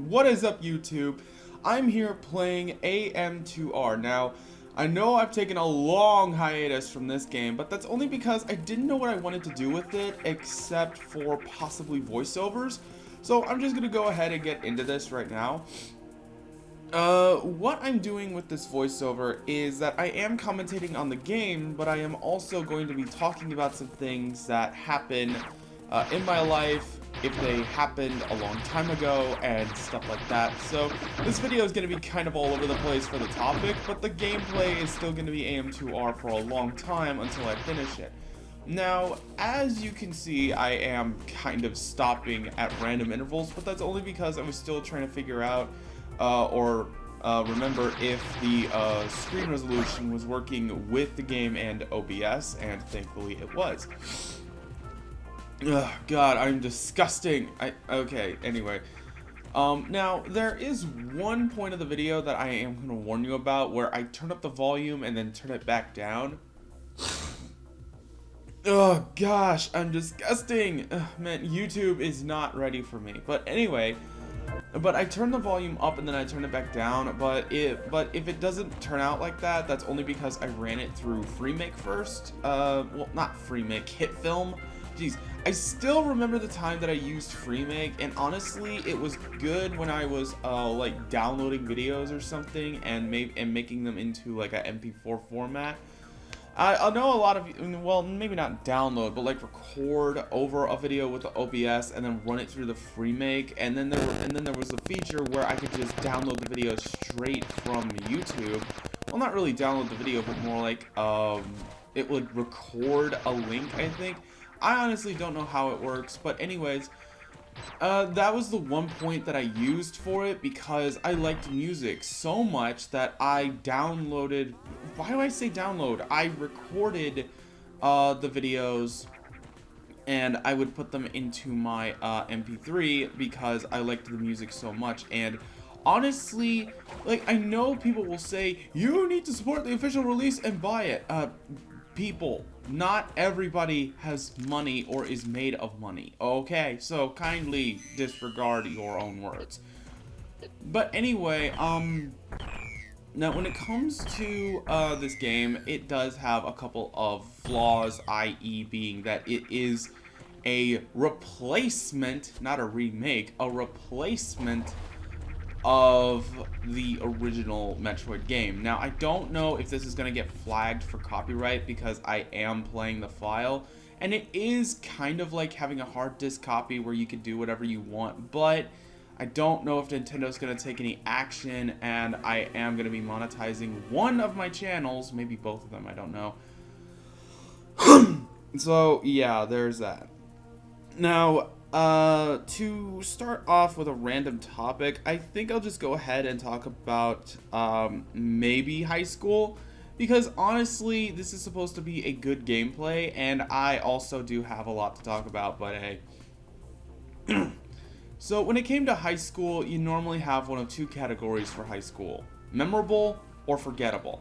What is up, YouTube? I'm here playing AM2R. Now, I know I've taken a long hiatus from this game, but that's only because I didn't know what I wanted to do with it except for possibly voiceovers. So I'm just gonna go ahead and get into this right now. What I'm doing with this voiceover is that I am commentating on the game, but I am also going to be talking about some things that happen in my life, if they happened a long time ago, and stuff like that. So this video is going to be kind of all over the place for the topic, but the gameplay is still going to be AM2R for a long time until I finish it. Now, as you can see, I am kind of stopping at random intervals, but that's only because I was still trying to figure out remember if the screen resolution was working with the game and OBS, and thankfully it was. Ugh, God, I'm disgusting. Okay, anyway. Now, there is one point of the video that I am going to warn you about where I turn up the volume and then turn it back down. Oh, gosh, I'm disgusting. Ugh, man, YouTube is not ready for me. But anyway, I turn the volume up and then I turn it back down, but if it doesn't turn out like that, that's only because I ran it through FreeMake first. Well, not FreeMake, HitFilm. Jeez, I still remember the time that I used FreeMake, and honestly, it was good when I was like downloading videos or something and making them into like a MP4 format. I know a lot of, well, maybe not download, but like record over a video with the OBS and then run it through the FreeMake, and then there was a feature where I could just download the video straight from YouTube. Well, not really download the video, but more like it would record a link, I think. I honestly don't know how it works, but anyways, that was the one point that I used for it because I liked music so much that I downloaded. Why do I say download? I recorded the videos and I would put them into my MP3 because I liked the music so much. And honestly, like, I know people will say you need to support the official release and buy it. People, not everybody has money or is made of money, okay? So kindly disregard your own words. But anyway, now when it comes to this game, it does have a couple of flaws, i.e. being that it is a replacement, not a remake, a replacement of the original Metroid game. Now, I don't know if this is going to get flagged for copyright because I am playing the file, and it is kind of like having a hard disk copy where you can do whatever you want, but I don't know if Nintendo's going to take any action, and I am going to be monetizing one of my channels, maybe both of them, I don't know. So, yeah, there's that. Now, to start off with a random topic, I think I'll just go ahead and talk about, maybe high school, because honestly, this is supposed to be a good gameplay, and I also do have a lot to talk about, but hey. So, when it came to high school, you normally have one of two categories for high school: memorable or forgettable.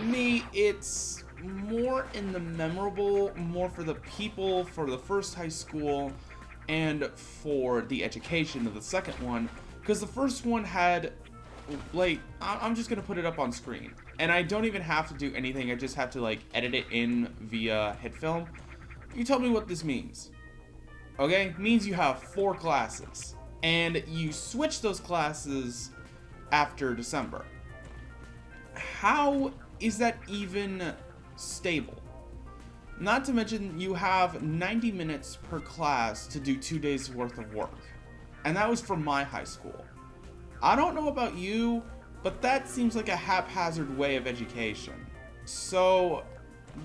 Me, it's more in the memorable, more for the people, for the first high school, and for the education of the second one, because the first one had, like, I'm just gonna put it up on screen, and I don't even have to do anything. I just have to, like, edit it in via HitFilm. You tell me what this means. Okay, it means you have 4 classes, and you switch those classes after December. How is that even stable? Not to mention, you have 90 minutes per class to do 2 days worth of work. And that was from my high school. I don't know about you, but that seems like a haphazard way of education. So,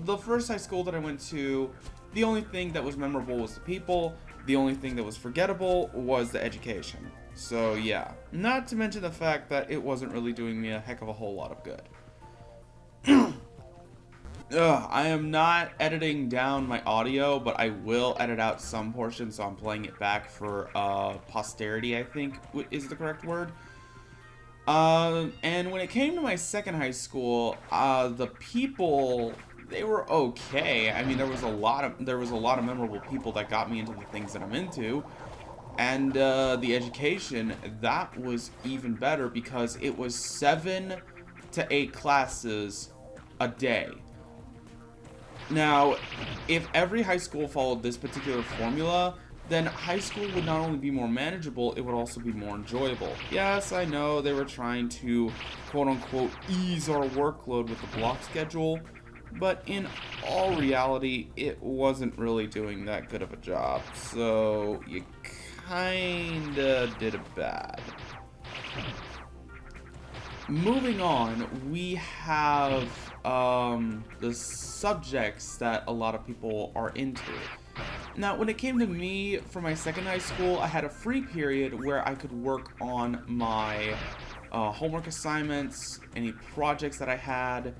the first high school that I went to, the only thing that was memorable was the people. The only thing that was forgettable was the education. So, yeah. Not to mention the fact that it wasn't really doing me a heck of a whole lot of good. I am not editing down my audio, but I will edit out some portions, so I'm playing it back for posterity, I think is the correct word. And when it came to my second high school, the people, they were okay. I mean, there was a lot of memorable people that got me into the things that I'm into. And the education, that was even better because it was 7 to 8 classes a day. Now, if every high school followed this particular formula, then high school would not only be more manageable, it would also be more enjoyable. Yes, I know they were trying to, quote-unquote, ease our workload with the block schedule, but in all reality, it wasn't really doing that good of a job, so you kinda did it bad. Moving on, we have the subjects that a lot of people are into. Now, when it came to me, for my second high school, I had a free period where I could work on my homework assignments, any projects that I had,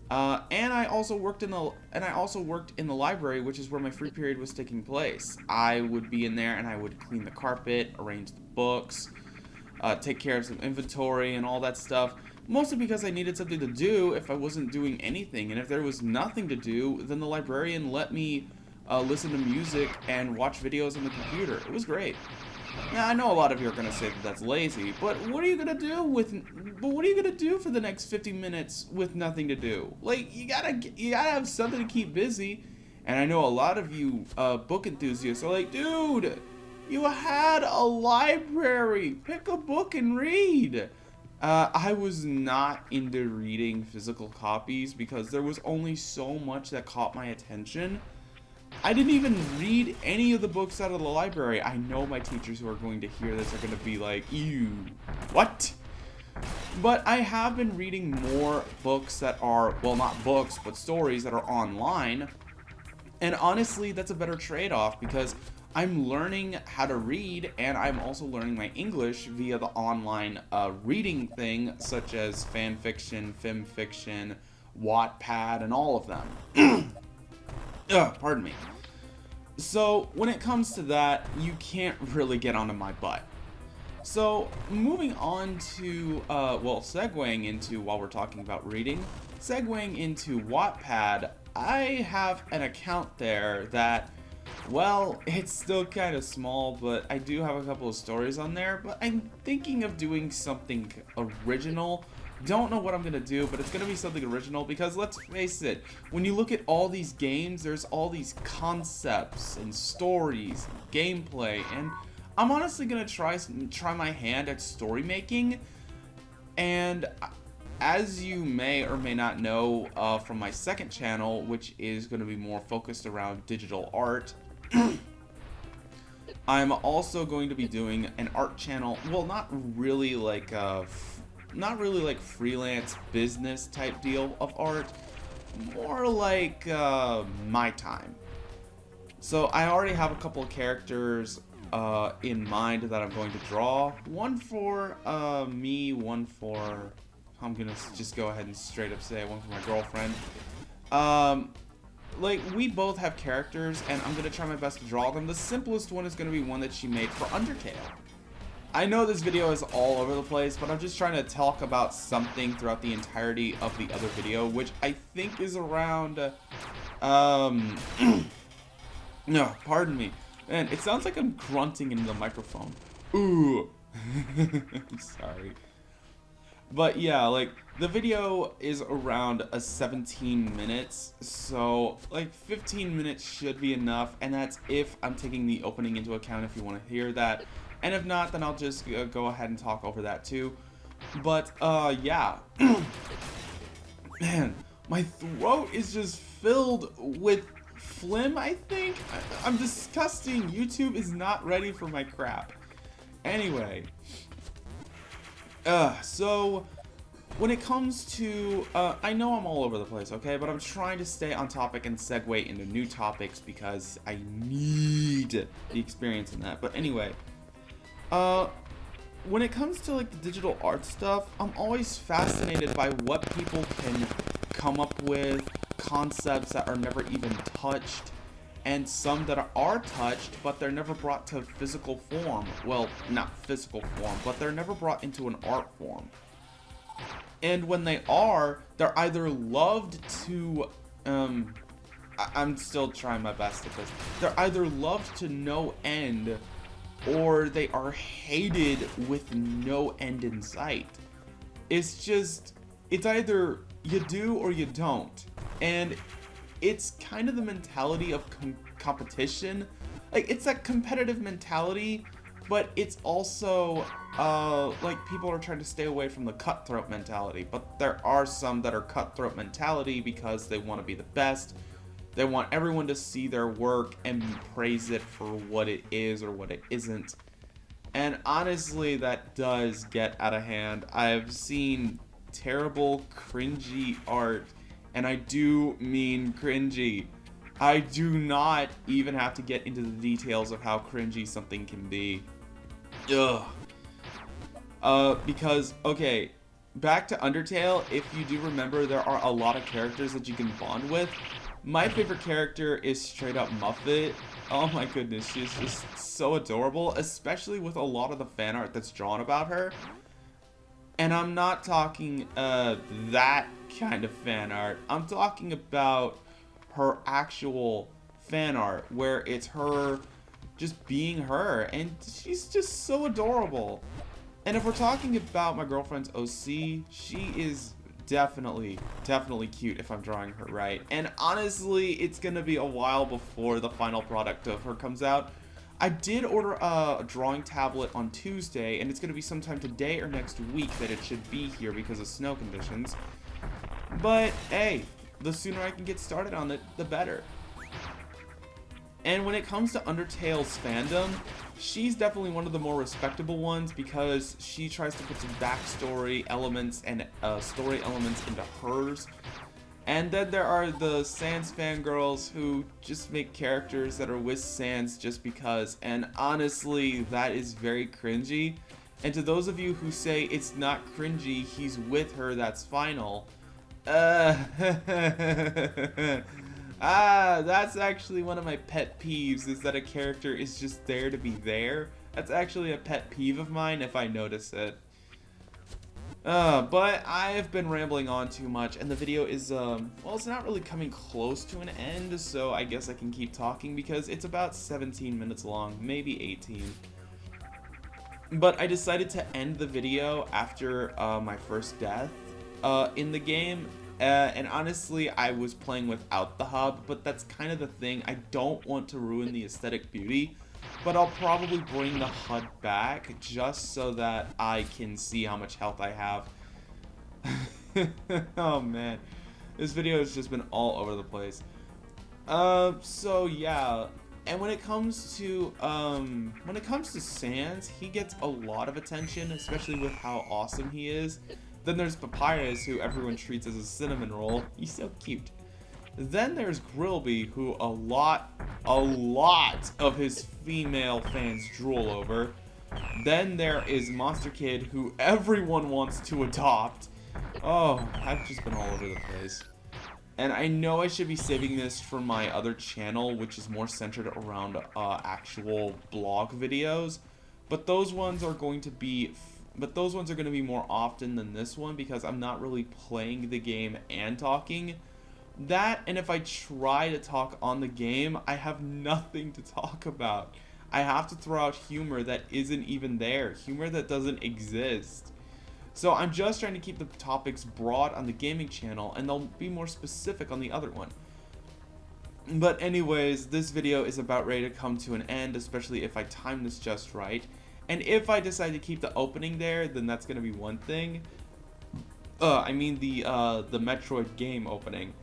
and I also worked in the library, which is where my free period was taking place. I would be in there and I would clean the carpet, arrange the books, take care of some inventory and all that stuff. Mostly because I needed something to do if I wasn't doing anything, and if there was nothing to do, then the librarian let me listen to music and watch videos on the computer. It was great. Now, I know a lot of you are gonna say that that's lazy, but what are you gonna do for the next 50 minutes with nothing to do? Like, you gotta have something to keep busy. And I know a lot of you book enthusiasts are like, dude, you had a library. Pick a book and read. I was not into reading physical copies because there was only so much that caught my attention. I didn't even read any of the books out of the library. I know my teachers who are going to hear this are going to be like, ew, what? But I have been reading more books that are, well, not books, but stories that are online. And honestly, that's a better trade-off because I'm learning how to read, and I'm also learning my English via the online reading thing, such as fan fiction, film fiction, Wattpad, and all of them. Pardon me. So, when it comes to that, you can't really get onto my butt. So, moving on to, segueing into, while we're talking about reading, segueing into Wattpad, I have an account there that, well, it's still kind of small, but I do have a couple of stories on there, but I'm thinking of doing something original. Don't know what I'm gonna do, but it's gonna be something original because let's face it, when you look at all these games, there's all these concepts and stories, and gameplay, and I'm honestly gonna try my hand at story making. And as you may or may not know from my second channel, which is going to be more focused around digital art, I'm also going to be doing an art channel. Well, not really like freelance business type deal of art, more like my time. So I already have a couple of characters in mind that I'm going to draw. One for me, one for, I'm gonna just go ahead and straight up say one for my girlfriend. Like, we both have characters, and I'm gonna try my best to draw them. The simplest one is gonna be one that she made for Undertale. I know this video is all over the place, but I'm just trying to talk about something throughout the entirety of the other video, which I think is around, no, pardon me. Man, it sounds like I'm grunting into the microphone. Ooh. I'm sorry. But yeah, like, the video is around 17 minutes, so like 15 minutes should be enough, and that's if I'm taking the opening into account if you want to hear that. And if not, then I'll just go ahead and talk over that too. But yeah. Man, my throat is just filled with phlegm, I think. I'm disgusting. YouTube is not ready for my crap. Anyway. So, when it comes to, I know I'm all over the place, okay? But I'm trying to stay on topic and segue into new topics because I need the experience in that. But anyway, when it comes to, like, the digital art stuff, I'm always fascinated by what people can come up with, concepts that are never even touched, and some that are touched, but they're never brought to physical form. Well, not physical form, but they're never brought into an art form. And when they are, they're either loved to, I'm still trying my best at this. They're either loved to no end, or they are hated with no end in sight. It's just, it's either you do or you don't. And it's kind of the mentality of competition. Like, it's that competitive mentality, but it's also, like, people are trying to stay away from the cutthroat mentality. But there are some that are cutthroat mentality because they want to be the best. They want everyone to see their work and praise it for what it is or what it isn't. And honestly, that does get out of hand. I've seen terrible, cringy art, and I do mean cringy. I do not even have to get into the details of how cringy something can be. Ugh. Because, okay, back to Undertale, if you do remember, there are a lot of characters that you can bond with. My favorite character is straight up Muffet. Oh my goodness, she's just so adorable, especially with a lot of the fan art that's drawn about her. And I'm not talking that kind of fan art. I'm talking about her actual fan art, where it's her just being her, and she's just so adorable. And if we're talking about my girlfriend's OC, she is definitely cute if I'm drawing her right. And honestly, it's gonna be a while before the final product of her comes out. I did order a drawing tablet on Tuesday, and it's gonna be sometime today or next week that it should be here because of snow conditions. But hey, the sooner I can get started on it, the better. And when it comes to Undertale's fandom, she's definitely one of the more respectable ones because she tries to put some backstory elements and story elements into hers. And then there are the Sans fangirls who just make characters that are with Sans just because, and honestly, that is very cringy. And to those of you who say it's not cringy, he's with her, that's final. That's actually one of my pet peeves, is that a character is just there to be there. That's actually a pet peeve of mine if I notice it. But I've been rambling on too much, and the video is, well, it's not really coming close to an end, so I guess I can keep talking because it's about 17 minutes long, maybe 18. But I decided to end the video after my first death in the game. And honestly, I was playing without the hub, but that's kind of the thing. I don't want to ruin the aesthetic beauty, but I'll probably bring the HUD back just so that I can see how much health I have. Oh man, this video has just been all over the place. So yeah, and when it comes to Sans, he gets a lot of attention, especially with how awesome he is. Then there's Papyrus, who everyone treats as a cinnamon roll. He's so cute. Then there's Grillby, who a lot of his female fans drool over. Then there is Monster Kid, who everyone wants to adopt. Oh, I've just been all over the place. And I know I should be saving this for my other channel, which is more centered around actual blog videos. But those ones are going to be more often than this one because I'm not really playing the game and talking. That, and if I try to talk on the game, I have nothing to talk about. I have to throw out humor that isn't even there, humor that doesn't exist. So I'm just trying to keep the topics broad on the gaming channel, and they'll be more specific on the other one. But anyways, this video is about ready to come to an end, especially if I time this just right. And if I decide to keep the opening there, then that's gonna be one thing. I mean the Metroid game opening.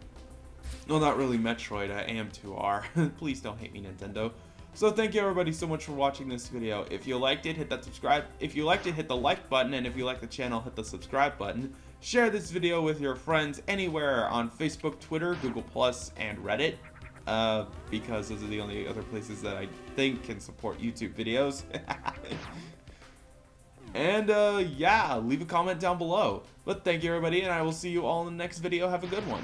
No, not really Metroid, AM2R. Please don't hate me, Nintendo. So thank you everybody so much for watching this video. If you liked it, hit that subscribe. If you liked it, hit the like button, and if you like the channel, hit the subscribe button. Share this video with your friends anywhere on Facebook, Twitter, Google+, and Reddit. Because those are the only other places that I think can support YouTube videos. And, yeah, leave a comment down below. But thank you everybody, and I will see you all in the next video. Have a good one.